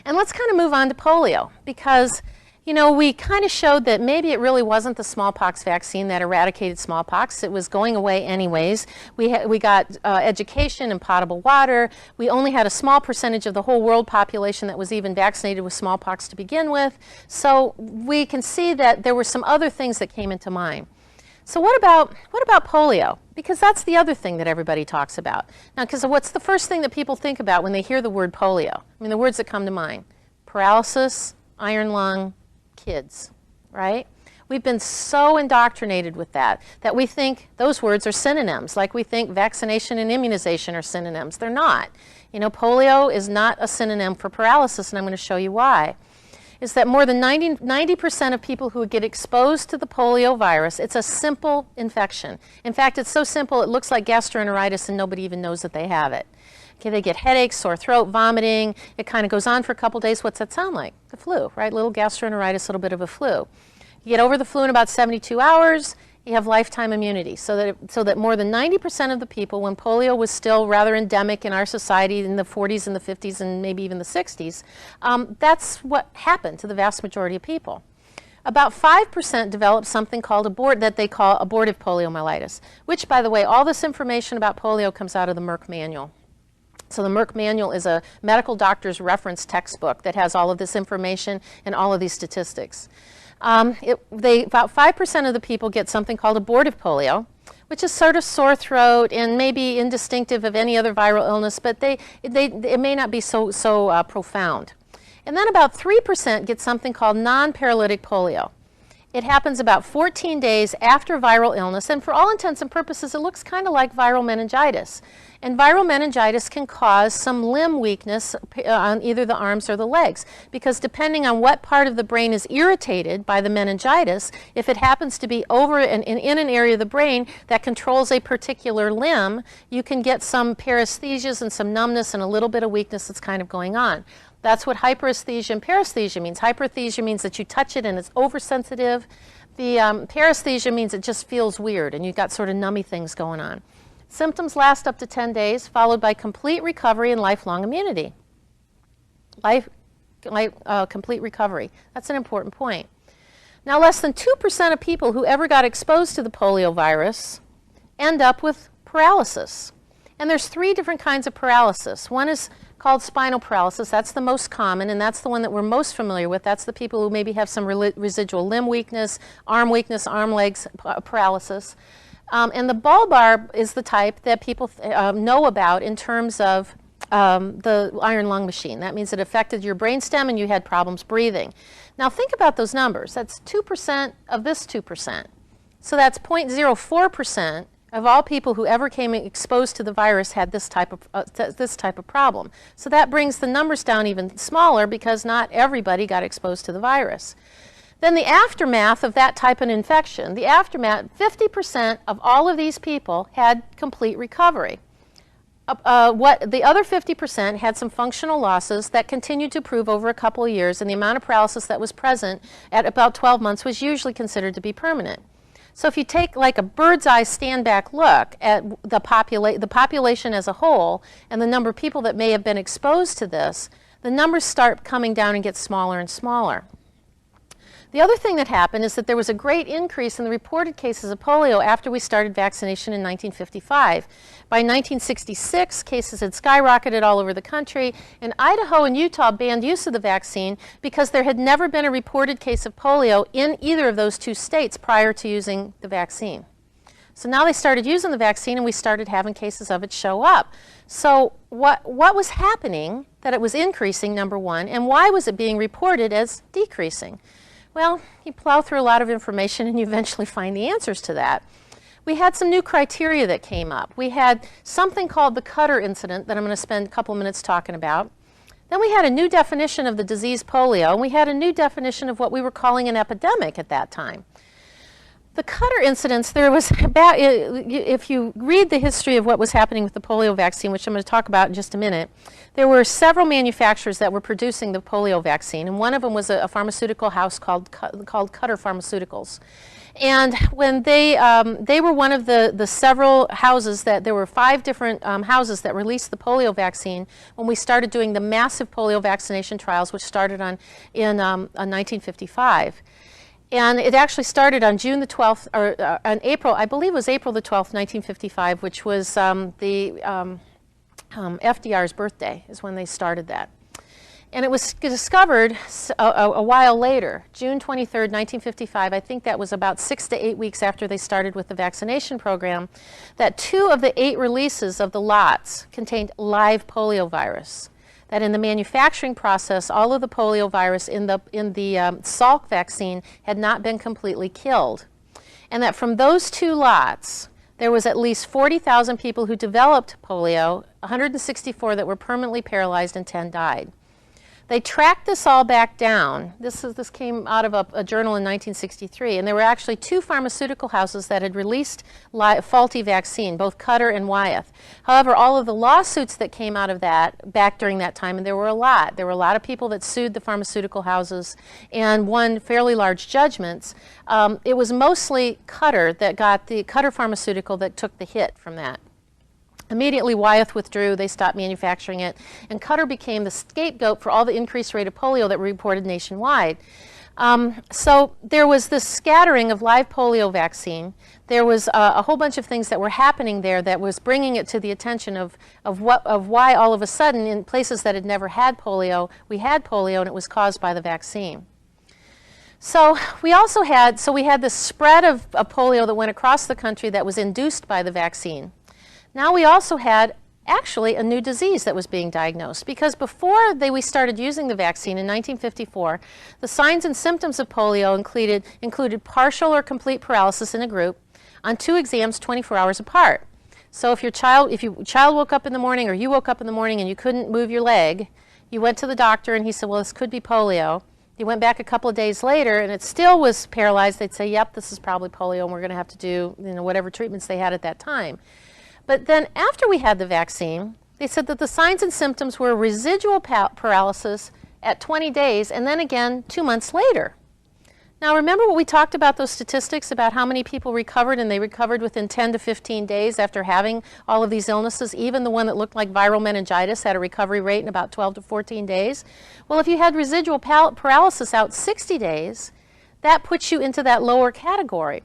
And let's kind of move on to polio, because you know, we kind of showed that maybe it really wasn't the smallpox vaccine that eradicated smallpox. It was going away anyways. We got education and potable water. We only had a small percentage of the whole world population that was even vaccinated with smallpox to begin with. So we can see that there were some other things that came into mind. So what about polio? Because that's the other thing that everybody talks about. Now, because what's the first thing that people think about when they hear the word polio? I mean, the words that come to mind: paralysis, iron lung, kids, right? We've been so indoctrinated with that we think those words are synonyms, like we think vaccination and immunization are synonyms. They're not. You know, polio is not a synonym for paralysis, and I'm going to show you why. Is that more than 90% of people who get exposed to the polio virus, it's a simple infection. In fact, it's so simple it looks like gastroenteritis and nobody even knows that they have it. Okay, they get headaches, sore throat, vomiting. It kind of goes on for a couple days. What's that sound like? The flu, right? Little gastroenteritis, little bit of a flu. You get over the flu in about 72 hours. You have lifetime immunity. So that more than 90% of the people, when polio was still rather endemic in our society in the 40s and the 50s and maybe even the 60s, that's what happened to the vast majority of people. About 5% developed something called that they call abortive poliomyelitis, which, by the way, all this information about polio comes out of the Merck manual. So the Merck manual is a medical doctor's reference textbook that has all of this information and all of these statistics. About 5% of the people get something called abortive polio, which is sort of sore throat and maybe indistinctive of any other viral illness, but it may not be so profound. And then about 3% get something called non-paralytic polio. It happens about 14 days after viral illness, and for all intents and purposes, it looks kind of like viral meningitis. And viral meningitis can cause some limb weakness on either the arms or the legs, because depending on what part of the brain is irritated by the meningitis, if it happens to be over in an area of the brain that controls a particular limb, you can get some paresthesias and some numbness and a little bit of weakness that's kind of going on. That's what hyperesthesia and paresthesia means. Hyperesthesia means that you touch it and it's oversensitive. The paresthesia means it just feels weird and you've got sort of nummy things going on. Symptoms last up to 10 days, followed by complete recovery and lifelong immunity. Complete recovery. That's an important point. Now, less than 2% of people who ever got exposed to the polio virus end up with paralysis. And there's 3 different kinds of paralysis. One is called spinal paralysis. That's the most common, and that's the one that we're most familiar with. That's the people who maybe have some residual limb weakness, arm legs paralysis. And the bulbar is the type that people know about in terms of the iron lung machine. That means it affected your brainstem and you had problems breathing. Now think about those numbers. That's 2% of this 2%. So that's 0.04% of all people who ever came exposed to the virus had this type of problem. So that brings the numbers down even smaller because not everybody got exposed to the virus. Then the aftermath of that type of infection, 50% of all of these people had complete recovery. The other 50% had some functional losses that continued to improve over a couple of years, and the amount of paralysis that was present at about 12 months was usually considered to be permanent. So if you take like a bird's eye stand back look at the population as a whole and the number of people that may have been exposed to this, the numbers start coming down and get smaller and smaller. The other thing that happened is that there was a great increase in the reported cases of polio after we started vaccination in 1955. By 1966, cases had skyrocketed all over the country, and Idaho and Utah banned use of the vaccine because there had never been a reported case of polio in either of those 2 states prior to using the vaccine. So now they started using the vaccine and we started having cases of it show up. So what was happening that it was increasing, number one, and why was it being reported as decreasing? Well, you plow through a lot of information and you eventually find the answers to that. We had some new criteria that came up. We had something called the Cutter incident that I'm going to spend a couple minutes talking about. Then we had a new definition of the disease polio, and we had a new definition of what we were calling an epidemic at that time. The Cutter incidents, there was about, if you read the history of what was happening with the polio vaccine, which I'm going to talk about in just a minute, there were several manufacturers that were producing the polio vaccine, and one of them was a pharmaceutical house called Cutter Pharmaceuticals. And when they were one of the several houses that, there were 5 different houses that released the polio vaccine when we started doing the massive polio vaccination trials, which started in 1955. And it actually started on June the 12th, or on April, I believe it was April the 12th, 1955, which was FDR's birthday is when they started that. And it was discovered a while later, June 23rd, 1955, I think that was about 6 to 8 weeks after they started with the vaccination program, that 2 of the 8 releases of the lots contained live polio virus. That in the manufacturing process, all of the polio virus in the Salk vaccine had not been completely killed. And that from those 2 lots, there was at least 40,000 people who developed polio, 164 that were permanently paralyzed, and 10 died. They tracked this all back down. This came out of a journal in 1963, and there were actually 2 pharmaceutical houses that had released faulty vaccine, both Cutter and Wyeth. However, all of the lawsuits that came out of that back during that time, and there were a lot of people that sued the pharmaceutical houses and won fairly large judgments. It was mostly Cutter that got the Cutter pharmaceutical that took the hit from that. Immediately, Wyeth withdrew, they stopped manufacturing it, and Cutter became the scapegoat for all the increased rate of polio that were reported nationwide. So there was this scattering of live polio vaccine. There was a whole bunch of things that were happening there that was bringing it to the attention of why all of a sudden in places that had never had polio, we had polio, and it was caused by the vaccine. So we had this spread of polio that went across the country that was induced by the vaccine. Now we also had actually a new disease that was being diagnosed, because before we started using the vaccine in 1954, the signs and symptoms of polio included partial or complete paralysis in a group on 2 exams 24 hours apart. So if your child woke up in the morning, or you woke up in the morning and you couldn't move your leg, you went to the doctor and he said, well, this could be polio. You went back a couple of days later and it still was paralyzed. They'd say, yep, this is probably polio, and we're going to have to do whatever treatments they had at that time. But then after we had the vaccine, they said that the signs and symptoms were residual paralysis at 20 days and then again 2 months later. Now remember what we talked about, those statistics about how many people recovered, and they recovered within 10 to 15 days after having all of these illnesses. Even the one that looked like viral meningitis had a recovery rate in about 12 to 14 days. Well, if you had residual paralysis out 60 days, that puts you into that lower category.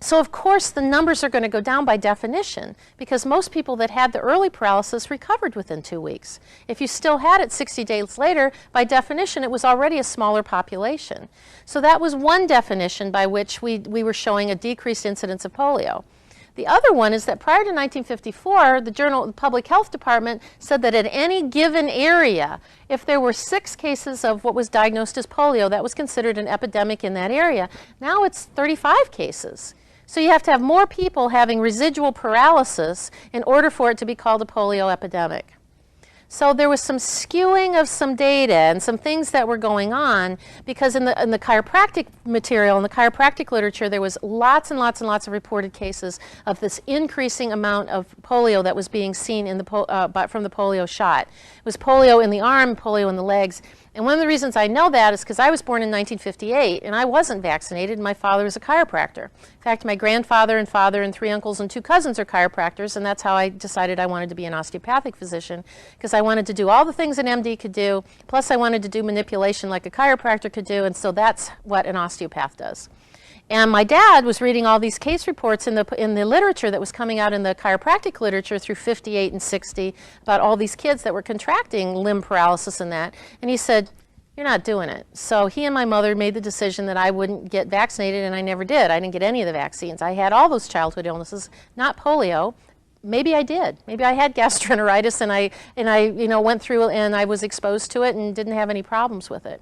So of course the numbers are going to go down by definition, because most people that had the early paralysis recovered within 2 weeks. If you still had it 60 days later, by definition it was already a smaller population. So that was one definition by which we were showing a decreased incidence of polio. The other one is that prior to 1954, the Public Health Department said that at any given area, if there were 6 cases of what was diagnosed as polio, that was considered an epidemic in that area. Now it's 35 cases. So you have to have more people having residual paralysis in order for it to be called a polio epidemic. So there was some skewing of some data and some things that were going on, because in the chiropractic material, in the chiropractic literature, there was lots and lots and lots of reported cases of this increasing amount of polio that was being seen from the polio shot. It was polio in the arm, polio in the legs. And one of the reasons I know that is because I was born in 1958 and I wasn't vaccinated, and my father was a chiropractor. In fact, my grandfather and father and 3 uncles and 2 cousins are chiropractors, and that's how I decided I wanted to be an osteopathic physician, because I wanted to do all the things an MD could do, plus I wanted to do manipulation like a chiropractor could do, and so that's what an osteopath does. And my dad was reading all these case reports in the literature that was coming out in the chiropractic literature through 58 and 60 about all these kids that were contracting limb paralysis and that. And he said, you're not doing it. So he and my mother made the decision that I wouldn't get vaccinated, and I never did. I didn't get any of the vaccines. I had all those childhood illnesses, not polio. Maybe I did. Maybe I had gastroenteritis and I went through and I was exposed to it and didn't have any problems with it.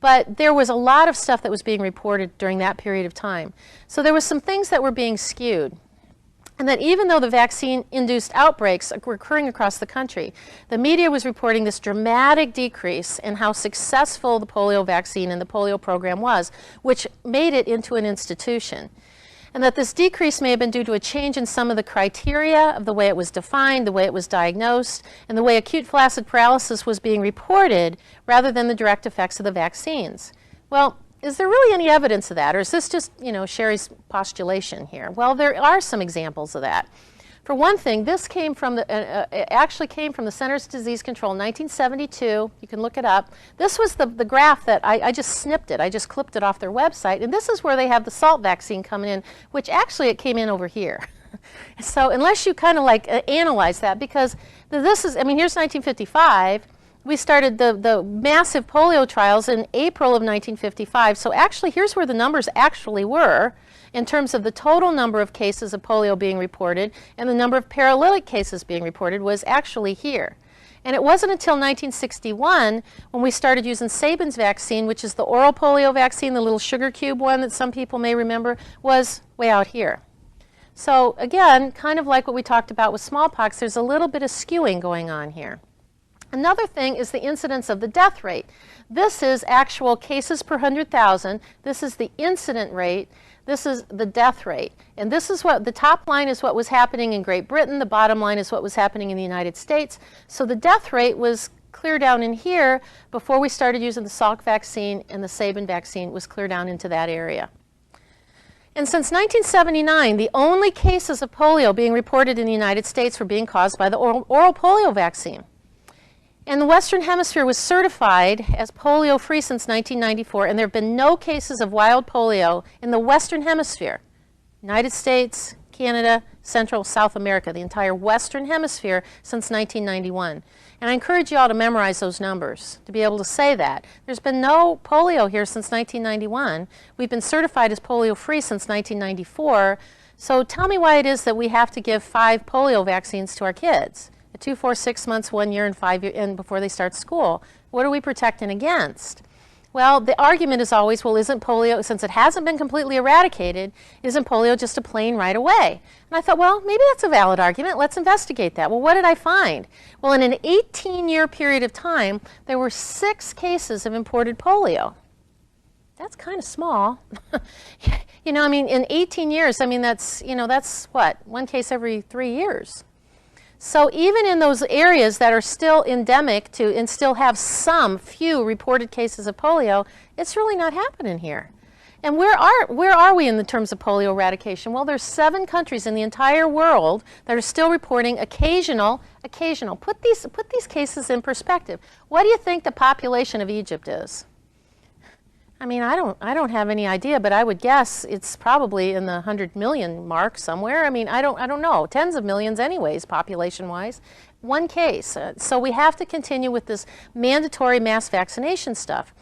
But there was a lot of stuff that was being reported during that period of time. So there was some things that were being skewed. And that even though the vaccine-induced outbreaks were occurring across the country, the media was reporting this dramatic decrease in how successful the polio vaccine and the polio program was, which made it into an institution. And that this decrease may have been due to a change in some of the criteria of the way it was defined, the way it was diagnosed, and the way acute flaccid paralysis was being reported, rather than the direct effects of the vaccines. Well, is there really any evidence of that, or is this just, Sherry's postulation here? Well, there are some examples of that. For one thing, this came from actually came from the Centers for Disease Control in 1972. You can look it up. This was the graph that I just snipped it. I just clipped it off their website. And this is where they have the salt vaccine coming in, which actually it came in over here. So unless you kind of analyze that, because this is, here's 1955. We started the massive polio trials in April of 1955. So actually, here's where the numbers actually were in terms of the total number of cases of polio being reported, and the number of paralytic cases being reported was actually here. And it wasn't until 1961 when we started using Sabin's vaccine, which is the oral polio vaccine, the little sugar cube one that some people may remember, was way out here. So again, kind of like what we talked about with smallpox, there's a little bit of skewing going on here. Another thing is the incidence of the death rate. This is actual cases per 100,000. This is the incident rate. This is the death rate. And this is what, the top line is what was happening in Great Britain. The bottom line is what was happening in the United States. So the death rate was clear down in here before we started using the Salk vaccine, and the Sabin vaccine was clear down into that area. And since 1979, the only cases of polio being reported in the United States were being caused by the oral polio vaccine. And the Western Hemisphere was certified as polio-free since 1994, and there have been no cases of wild polio in the Western Hemisphere. United States, Canada, Central, South America, the entire Western Hemisphere since 1991. And I encourage you all to memorize those numbers, to be able to say that. There's been no polio here since 1991. We've been certified as polio-free since 1994. So tell me why it is that we have to give 5 polio vaccines to our kids. 2, 4, 6 months, 1 year, and 5 years, and before they start school. What are we protecting against? Well, the argument is always, well, isn't polio, since it hasn't been completely eradicated, isn't polio just a plain right away? And I thought, well, maybe that's a valid argument. Let's investigate that. Well, what did I find? Well, in an 18-year period of time, there were 6 cases of imported polio. That's kind of small. In 18 years, that's what? 1 case every 3 years. So even in those areas that are still endemic to and still have some few reported cases of polio, it's really not happening here. And where are we in the terms of polio eradication? Well, there's 7 countries in the entire world that are still reporting occasional. Put these cases in perspective. What do you think the population of Egypt is? I don't have any idea, but I would guess it's probably in the 100 million mark somewhere. I don't know. Tens of millions anyways, population-wise. 1 case. So we have to continue with this mandatory mass vaccination stuff.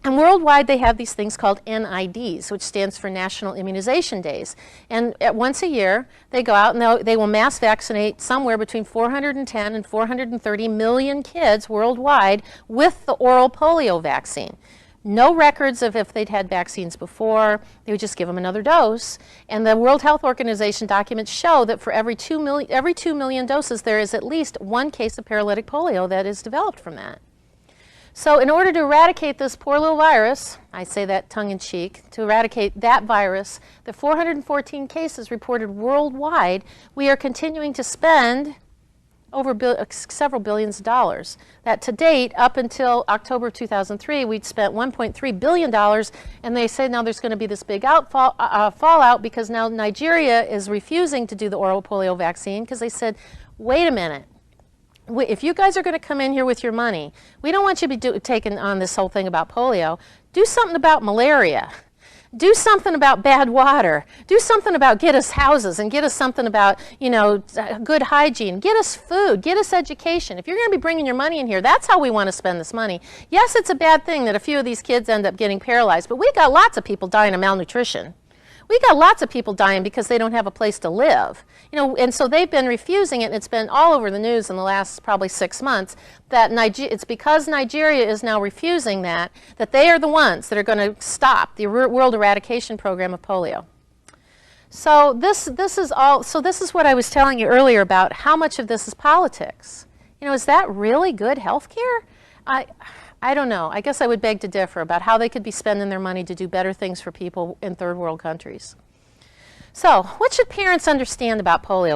And worldwide, they have these things called NIDs, which stands for National Immunization Days. And once a year, they go out and they will mass vaccinate somewhere between 410 and 430 million kids worldwide with the oral polio vaccine. No records of if they'd had vaccines before. They would just give them another dose. And the World Health Organization documents show that for every 2 million doses, there is at least 1 case of paralytic polio that is developed from that. So in order to eradicate this poor little virus, I say that tongue-in-cheek, to eradicate that virus, the 414 cases reported worldwide, we are continuing to spend over several billions of dollars. That to date, up until October 2003, we'd spent $1.3 billion, and they say now there's going to be this big fallout because now Nigeria is refusing to do the oral polio vaccine because they said, wait a minute, if you guys are going to come in here with your money, we don't want you to be taking on this whole thing about polio. Do something about malaria. Do something about bad water. Do something about get us houses and get us something about, good hygiene. Get us food. Get us education. If you're going to be bringing your money in here, that's how we want to spend this money. Yes, it's a bad thing that a few of these kids end up getting paralyzed, but we've got lots of people dying of malnutrition. We got lots of people dying because they don't have a place to live. And so they've been refusing it, and it's been all over the news in the last probably 6 months that it's because Nigeria is now refusing that they are the ones that are going to stop the World Eradication Program of polio. So this is what I was telling you earlier about how much of this is politics. Is that really good health care? I don't know. I guess I would beg to differ about how they could be spending their money to do better things for people in third world countries. So, what should parents understand about polio vaccine?